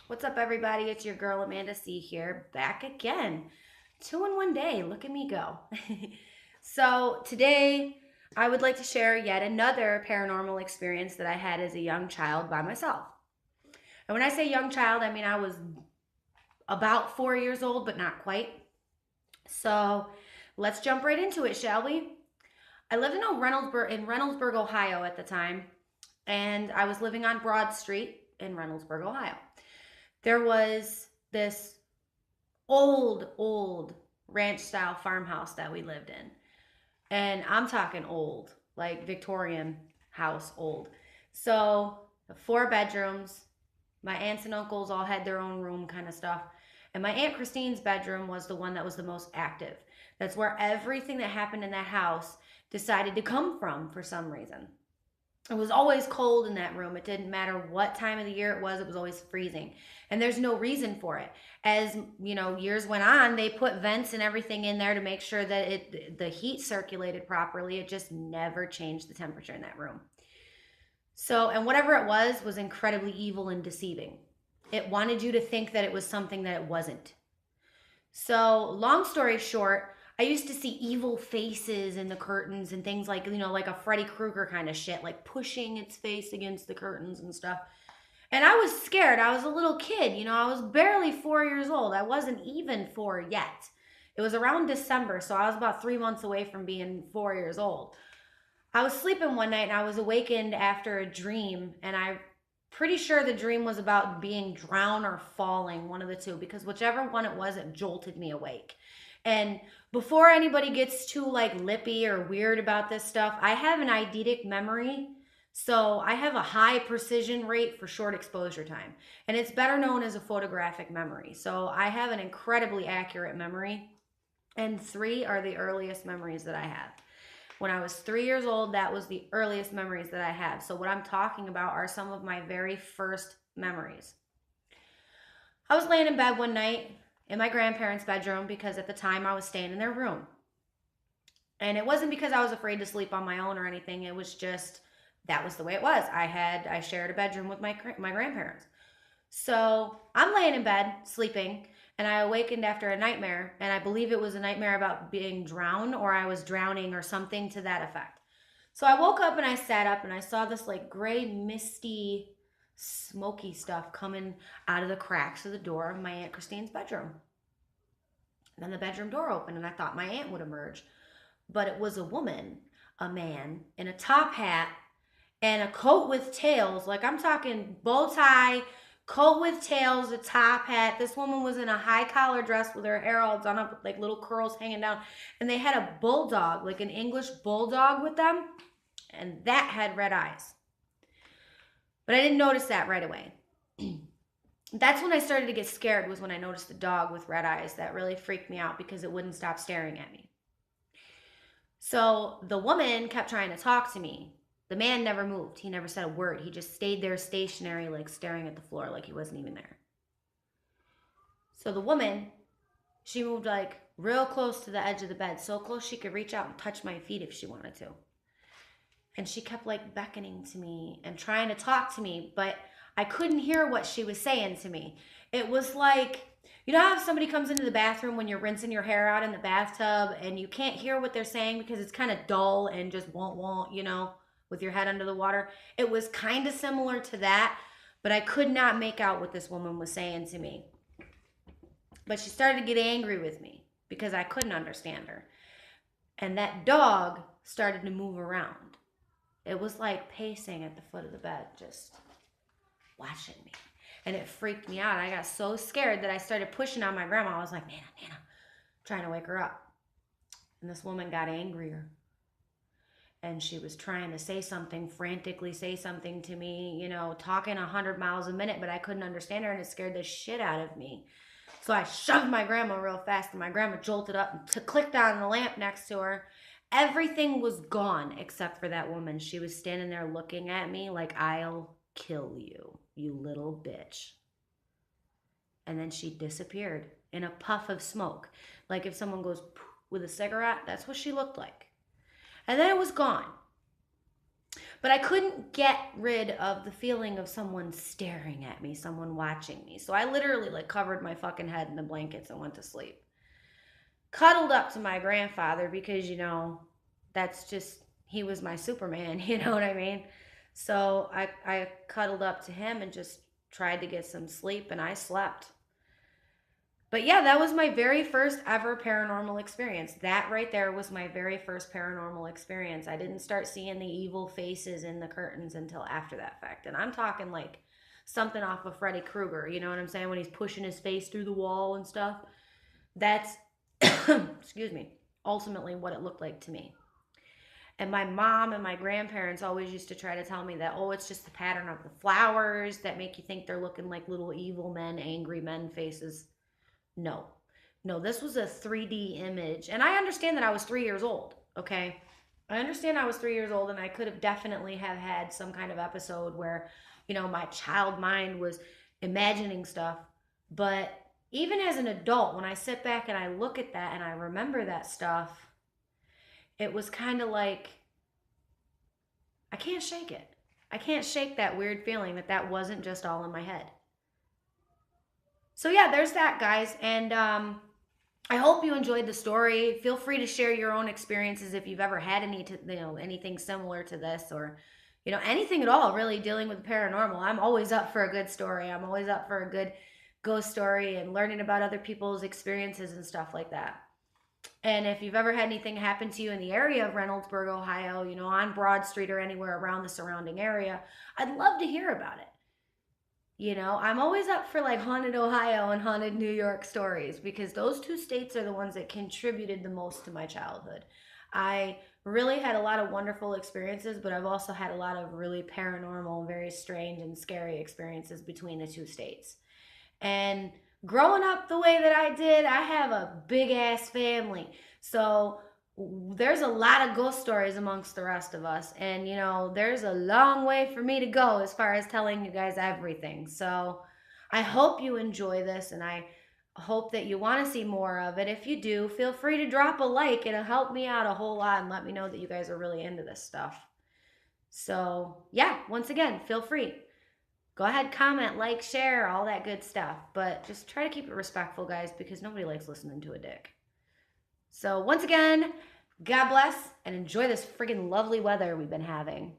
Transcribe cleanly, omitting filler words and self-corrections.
What's up, everybody? It's your girl Amanda C here, back again. 2 in 1 day. Look at me go. So, today I would like to share yet another paranormal experience that I had as a young child by myself. And when I say young child, I mean I was about 4 years old, but not quite. So, let's jump right into it, shall we? I lived in Reynoldsburg, Ohio at the time, and I was living on Broad Street in Reynoldsburg, Ohio. There was this old ranch style farmhouse that we lived in. And I'm talking old, like Victorian house old. So, 4 bedrooms. My aunts and uncles all had their own room, kind of stuff. And my Aunt Christine's bedroom was the one that was the most active. That's where everything that happened in that house decided to come from for some reason. It was always cold in that room. It didn't matter what time of the year it was always freezing. And there's no reason for it. As, years went on, they put vents and everything in there to make sure that the heat circulated properly. It just never changed the temperature in that room. So, and whatever it was incredibly evil and deceiving. It wanted you to think that it was something that it wasn't. So, long story short, I used to see evil faces in the curtains and things like a Freddy Krueger kind of shit, like pushing its face against the curtains and stuff. And I was scared. I was a little kid, I was barely 4 years old. I wasn't even four yet. It was around December, so I was about 3 months away from being 4 years old. I was sleeping one night and I was awakened after a dream, and I'm pretty sure the dream was about being drowned or falling, one of the two, because whichever one it was, it jolted me awake. And before anybody gets too like lippy or weird about this stuff, I have an eidetic memory. So I have a high precision rate for short exposure time. And it's better known as a photographic memory. So I have an incredibly accurate memory. And 3 are the earliest memories that I have. When I was 3 years old, that was the earliest memories that I have. So what I'm talking about are some of my very first memories. I was laying in bed one night in my grandparents' bedroom because at the time I was staying in their room. And it wasn't because I was afraid to sleep on my own or anything. It was just that was the way it was. I shared a bedroom with my grandparents. So I'm laying in bed sleeping, and I awakened after a nightmare, and I believe it was a nightmare about being drowned, or I was drowning or something to that effect. So I woke up and I sat up and I saw this like gray misty smoky stuff coming out of the cracks of the door of my Aunt Christine's bedroom. Then the bedroom door opened and I thought my aunt would emerge, but it was a woman, a man in a top hat and a coat with tails. Like I'm talking bow tie, coat with tails, a top hat. This woman was in a high collar dress with her hair all done up with like little curls hanging down. And they had a bulldog, like an English bulldog with them. And that had red eyes. But I didn't notice that right away. That's when I started to get scared, was when I noticed the dog with red eyes. That really freaked me out because it wouldn't stop staring at me. So the woman kept trying to talk to me. The man never moved. He never said a word. He just stayed there stationary, like staring at the floor, like he wasn't even there. So the woman, she moved like real close to the edge of the bed, so close she could reach out and touch my feet if she wanted to. And she kept like beckoning to me and trying to talk to me, but I couldn't hear what she was saying to me. It was like, you know how if somebody comes into the bathroom when you're rinsing your hair out in the bathtub and you can't hear what they're saying because it's kind of dull and just won't, with your head under the water? It was kind of similar to that, but I could not make out what this woman was saying to me. But she started to get angry with me because I couldn't understand her. And that dog started to move around. It was like pacing at the foot of the bed, just watching me. And it freaked me out. I got so scared that I started pushing on my grandma. I was like, Nana, trying to wake her up. And this woman got angrier. And she was trying to say something, frantically say something to me, talking 100 miles a minute, but I couldn't understand her, and it scared the shit out of me. So I shoved my grandma real fast, and my grandma jolted up and clicked on the lamp next to her. Everything was gone except for that woman. She was standing there looking at me like, I'll kill you, you little bitch. And then she disappeared in a puff of smoke. Like if someone goes with a cigarette, that's what she looked like. And then it was gone. But I couldn't get rid of the feeling of someone staring at me, someone watching me. So I literally like covered my fucking head in the blankets and went to sleep. Cuddled up to my grandfather because, that's just, he was my Superman, you know what I mean? So I cuddled up to him and just tried to get some sleep, and I slept. But yeah, that was my very first ever paranormal experience. That right there was my very first paranormal experience. I didn't start seeing the evil faces in the curtains until after that fact. And I'm talking like something off of Freddy Krueger, you know what I'm saying? When he's pushing his face through the wall and stuff. That's, excuse me, ultimately what it looked like to me. And my mom and my grandparents always used to try to tell me that, oh, it's just the pattern of the flowers that make you think they're looking like little evil men, angry men faces. No, no, this was a 3D image. And I understand that I was 3 years old, okay? I understand I was 3 years old, and I could have definitely have had some kind of episode where, my child mind was imagining stuff. But even as an adult, when I sit back and I look at that and I remember that stuff, it was kind of like, I can't shake it. I can't shake that weird feeling that wasn't just all in my head. So yeah, there's that, guys. And I hope you enjoyed the story. Feel free to share your own experiences if you've ever had anything similar to this, or anything at all really dealing with the paranormal. I'm always up for a good story. I'm always up for a good ghost story and learning about other people's experiences and stuff like that. And if you've ever had anything happen to you in the area of Reynoldsburg, Ohio, on Broad Street or anywhere around the surrounding area, I'd love to hear about it. I'm always up for like haunted Ohio and haunted New York stories, because those two states are the ones that contributed the most to my childhood. I really had a lot of wonderful experiences, but I've also had a lot of really paranormal, very strange and scary experiences between the two states. And growing up the way that I did, I have a big ass family. So there's a lot of ghost stories amongst the rest of us. And, there's a long way for me to go as far as telling you guys everything. So I hope you enjoy this, and I hope that you want to see more of it. If you do, feel free to drop a like. It'll help me out a whole lot and let me know that you guys are really into this stuff. So yeah, once again, feel free. Go ahead, comment, like, share, all that good stuff. But just try to keep it respectful, guys, because nobody likes listening to a dick. So once again, God bless, and enjoy this friggin' lovely weather we've been having.